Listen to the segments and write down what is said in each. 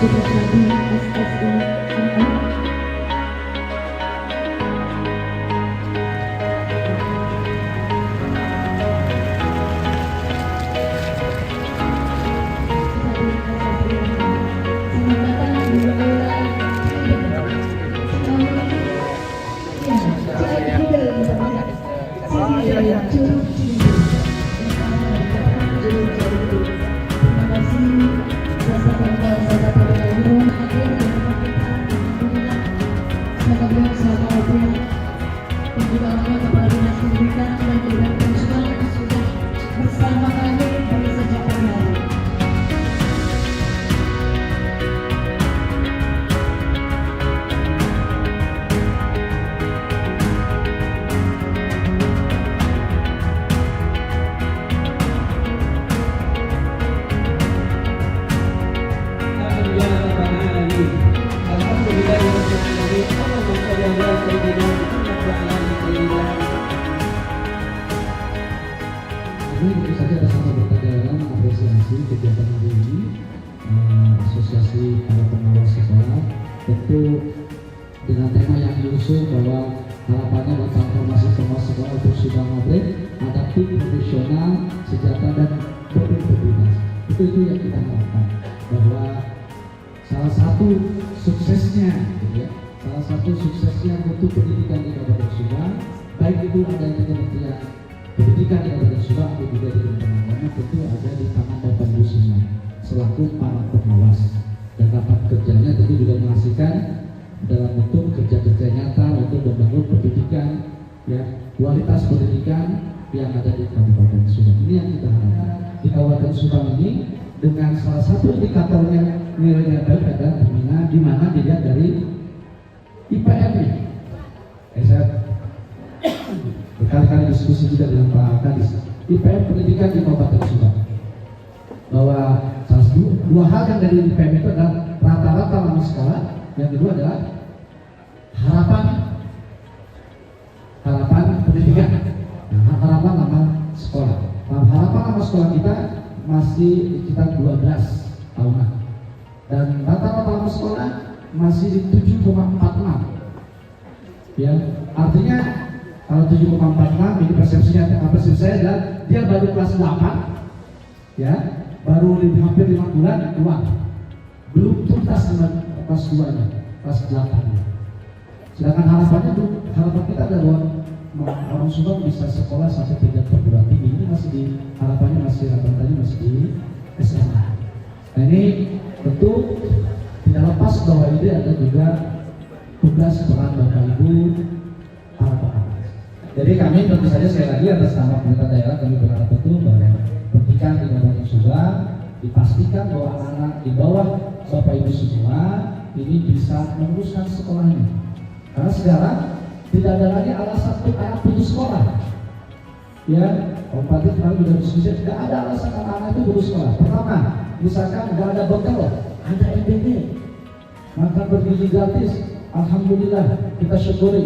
tugas lagi SSI MA. Bersama kami dari sejak pagi hari. Ini tentu saja ada satu pertanyaan apresiasi kegiatan hari ini. Asosiasi para pengawas sekolah tentu dengan tema yang diusung bahwa harapannya buat transformasi pengawas sekolah untuk sudah ngobrol, adaptif, profesional, sejahtera dan berintegritas. Itu yang kita harapkan, bahwa salah satu suksesnya, gitu ya, salah satu suksesnya untuk pendidikan di Kabupaten Subang, baik itu adanya kementerian pendidikan di Kabupaten Subang atau juga di Kementerian Agama, tentu ada di tangan Bapak Ibu semua selaku para pengawas, dan rapat kerjanya tentu juga menghasilkan dalam bentuk kerja-kerja nyata untuk membangun pendidikan, ya, kualitas pendidikan yang ada di Kabupaten Subang. Ini yang kita harapkan di Kabupaten Subang ini, dengan salah satu indikatornya nilainya baik adalah di mana dilihat dari IPM-nya. Saya berkali-kali diskusi juga dengan Pak Kadis, IPM pendidikan di Kabupaten Subang, bahwa salah dua hal yang dari IPM itu adalah rata-rata lama sekolah, yang kedua adalah harapan pendidikan, harapan lama sekolah. Harapan lama sekolah kita masih sekitar 12 tahunan, dan rata-rata lama sekolah masih di 7,46. Ya, artinya kalau 7,46 ini persepsi saya adalah dia baru kelas 8, ya, baru hampir 5 bulan keluar, belum tuntas dengan kelas 2-nya, kelas 8-nya. Sedangkan harapan kita adalah orang Subang bisa sekolah sampai tingkat perguruan tinggi. Ini masih harapannya masih di SMA. Nah, ini tentu tidak lepas bahwa ini ada juga tugas peran Bapak Ibu para pengawas. Jadi kami tentu saja sekali lagi atas nama pemerintah daerah kami berharap betul bahwa pendidikan di Kabupaten Subang dipastikan bahwa anak-anak di bawah Bapak Ibu semua ini bisa meneruskan sekolahnya. Karena sekarang tidak ada lagi alasan untuk anak putus sekolah. Ya, Om Patih kemarin sudah diskusi, tidak ada alasan anak-anak itu putus sekolah. Pertama, misalkan nggak ada bekal, ada MBG, makan bergizi gratis. Alhamdulillah, kita syukuri.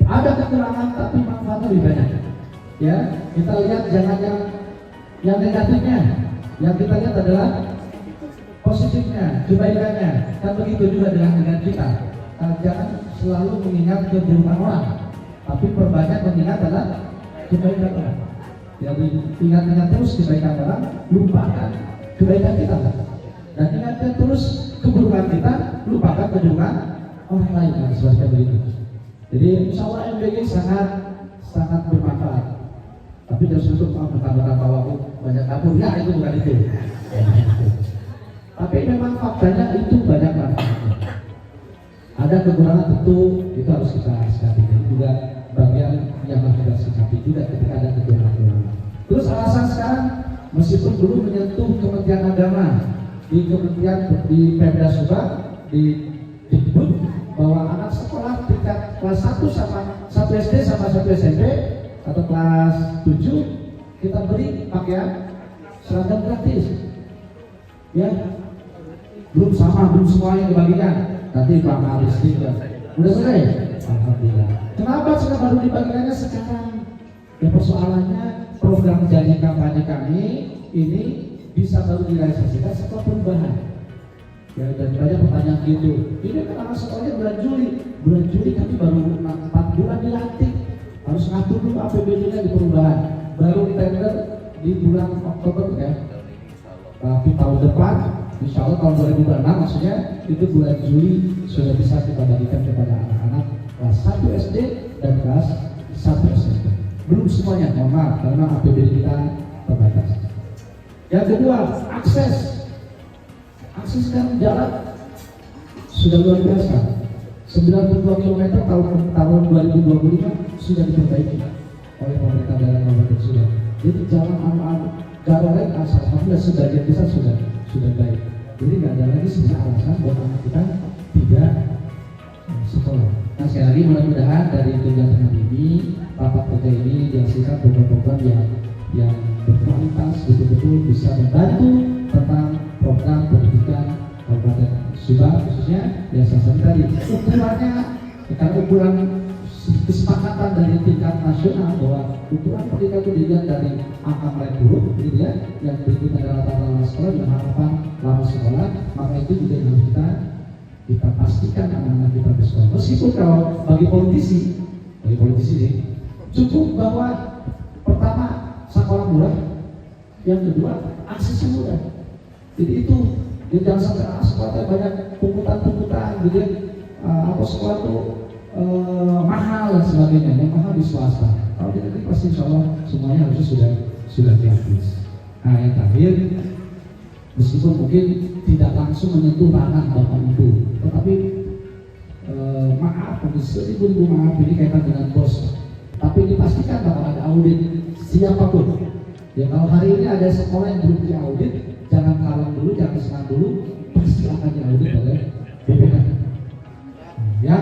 Ada kekurangan tapi manfaatnya lebih banyak. Ya, kita lihat jangan yang negatifnya. Yang kita lihat adalah positifnya, kebaikannya. Kan begitu juga dengan kita. Jangan selalu mengingat keburukan orang, tapi perbanyak mengingat adalah kebaikan orang. Jadi ingat-ingat terus kebaikan orang, lupakan kebaikan kita. Dan ingatkan terus keburukan kita, lupakan keburukan orang lain. Seperti begitu. Jadi insya Allah MBG sangat bermanfaat. Tapi jangan untuk bertambah bahwa banyak dapurnya, itu bukan itu. Tapi memang faktanya itu banyak manfaatnya. Ada kekurangan tentu itu harus kita sikapi. Jadi juga bagian yang harus kita sikapi juga ketika ada kekurangan. Terus alasan sekarang meskipun dulu menyentuh Kementerian Agama di Pemda Subang disebut bahwa anak sekolah tingkat kelas 1 sama 1 SD sama 1 SMP atau kelas 7 kita beri pakaian seragam gratis. Ya, belum semuanya dibagikan. Nanti Pak Maris juga udah selesai. Alhamdulillah. Kenapa sekarang baru dibagikannya sekarang? Ya persoalannya program janji kampanye kami ini bisa baru direalisasikan setelah perubahan. Ya, dan banyak pertanyaan gitu. Ini kan anak sekolahnya bulan Juli kami baru 4 bulan dilantik. Harus ngatur dulu APBD-nya di perubahan. Baru tender di bulan Oktober ya. Tapi tahun depan, insya Allah tahun 2026 maksudnya itu bulan Juli sudah bisa kita bagikan kepada anak-anak kelas 1 SD dan kelas 1 SMP. Belum semuanya, mohon maaf karena APBD kita terbatas. Yang kedua, akses kan jalan sudah luar biasa. 92 km tahun 2025 sudah diperbaiki oleh pemerintah daerah Kabupaten Subang. Jadi jalan Garorek asal alhamdulillah sebagian besar sudah baik. Jadi nggak ada lagi sebenarnya alasan buat anak kita tidak sekolah. Nah sekali lagi mudah-mudahan dari kegiatan ini rapat kerja ini dihasilkan program-program yang berkualitas betul-betul bisa membantu tentang program pendidikan Kabupaten Subang khususnya yang salah satu tadi ukurannya karena ukuran kesepakatan dari tingkat nasional bahwa ukuran pendidikan itu dilihat dari angka melek huruf gitu ya, yang berikutnya adalah tata lama sekolah dan harapan lama sekolah, maka itu juga yang harus kita pastikan anak-anak kita bersekolah. Meskipun kalau bagi politisi nih cukup bahwa pertama sekolah murah, yang kedua aksesnya murah. Jadi itu jangan sampai sekolahnya banyak pungutan gitu ya, apa sekolah itu mahal dan sebagainya. Yang mahal di swasta. Kalau di negeri pasti insya Allah semuanya harusnya sudah gratis. Nah yang terakhir, meskipun mungkin tidak langsung menyentuh ranah bapak ibu, tetapi maaf, seribu maaf ini kaitan dengan bos. Tapi dipastikan bakal ada audit siapapun. Ya kalau hari ini ada sekolah yang belum diaudit, jangan kalah dulu, jangan senang dulu, pasti akan diaudit oleh BPK. Ya,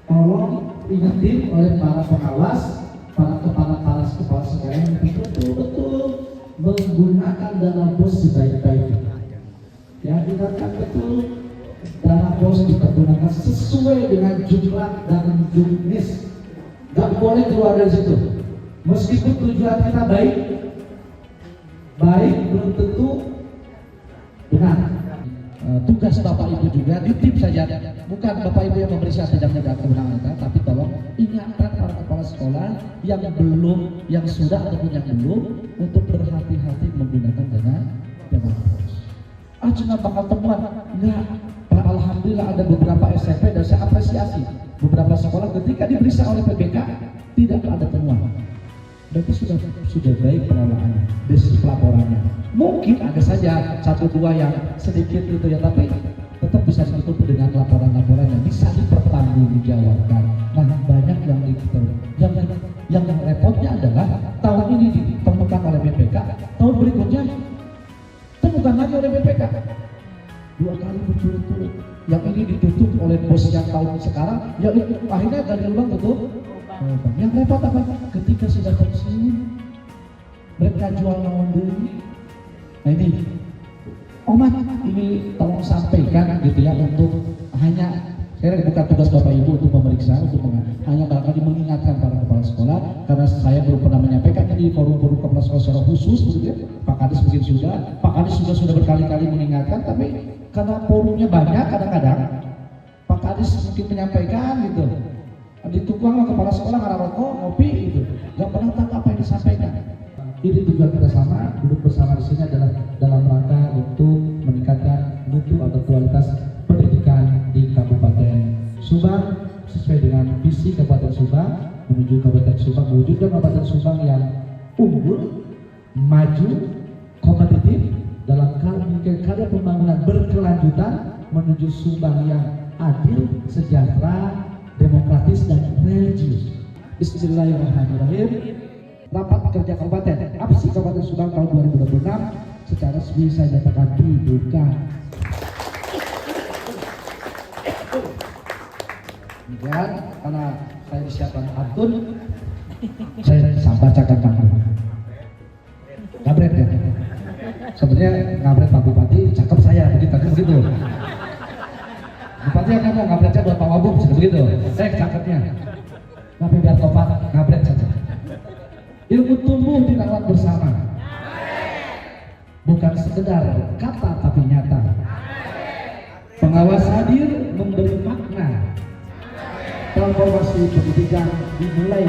tolong ingetin oleh para pengawas, para kepala sekolah yang betul-betul menggunakan dana bos sebaik-baiknya. Ya, ingatkan betul dana bos kita gunakan sesuai dengan jumlah dan jenis. Gak boleh keluar dari situ. Meskipun tujuan kita baik belum tentu benar. Tugas Bapak Ibu juga ditip saja, bukan Bapak Ibu yang memeriksa tidak kewenangan kita, tapi tolong ingatkan para kepala sekolah yang belum, yang sudah ataupun yang belum untuk berhati-hati menggunakan dana bos. Cuma bakal temuan, enggak. Alhamdulillah ada beberapa SMP dan saya apresiasi beberapa sekolah ketika diperiksa oleh PBK tidak ada temuan. Berarti sudah baik pengelolaannya, basis pelaporannya. Mungkin ada saja 1-2 yang sedikit gitu ya, tapi tetap bisa ditutup dengan laporan-laporan yang bisa dipertanggungjawabkan. Nah banyak yang repotnya adalah tahun ini ditemukan oleh BPK, tahun berikutnya temukan lagi oleh BPK. 2 kali berturut-turut. Yang ini ditutup oleh bos yang tahun sekarang, ya akhirnya ganti ulang tutup. Yang repot apa? Ketika sudah pensiun, mereka jual lawan dulu. Nah ini, Omat ini tolong sampaikan gitu ya untuk hanya, saya bukan tugas Bapak Ibu untuk memeriksa, hanya barangkali mengingatkan para kepala sekolah, karena saya belum pernah menyampaikan di forum-forum kepala sekolah secara khusus, begitu ya. Pak Kadis mungkin Pak Kadis sudah berkali-kali mengingatkan, tapi karena forumnya banyak kadang-kadang Pak Kadis mungkin menyampaikan gitu. Di tukang kepala sekolah ngarang rokok, ngopi gitu, nggak pernah tahu apa yang disampaikan. Ini tujuan kita sama, duduk bersama di sini adalah dalam rangka untuk meningkatkan mutu atau kualitas pendidikan di Kabupaten Subang sesuai dengan visi Kabupaten Subang menuju Kabupaten Subang, mewujudkan Kabupaten Subang yang unggul, maju, kompetitif dalam karya pembangunan berkelanjutan menuju Subang yang adil, sejahtera, demokratis dan religius. Bismillahirrahmanirrahim. Rapat kerja kabupaten APSI Kabupaten Subang tahun 2026 secara resmi saya nyatakan dibuka. Kemudian karena saya disiapkan pantun, saya bacakan pantun. Ngabret ya. Sebenarnya ngabret Pak Bupati, cakep saya begitu. Bupati yang ngomong ngabretnya buat Pak Wabub, begitu. Cakepnya. Tapi biar topat ngabret saja. Ilmu tumbuh dirawat bersama. Bukan sekedar kata tapi nyata. Pengawas hadir memberi makna. Transformasi pendidikan dimulai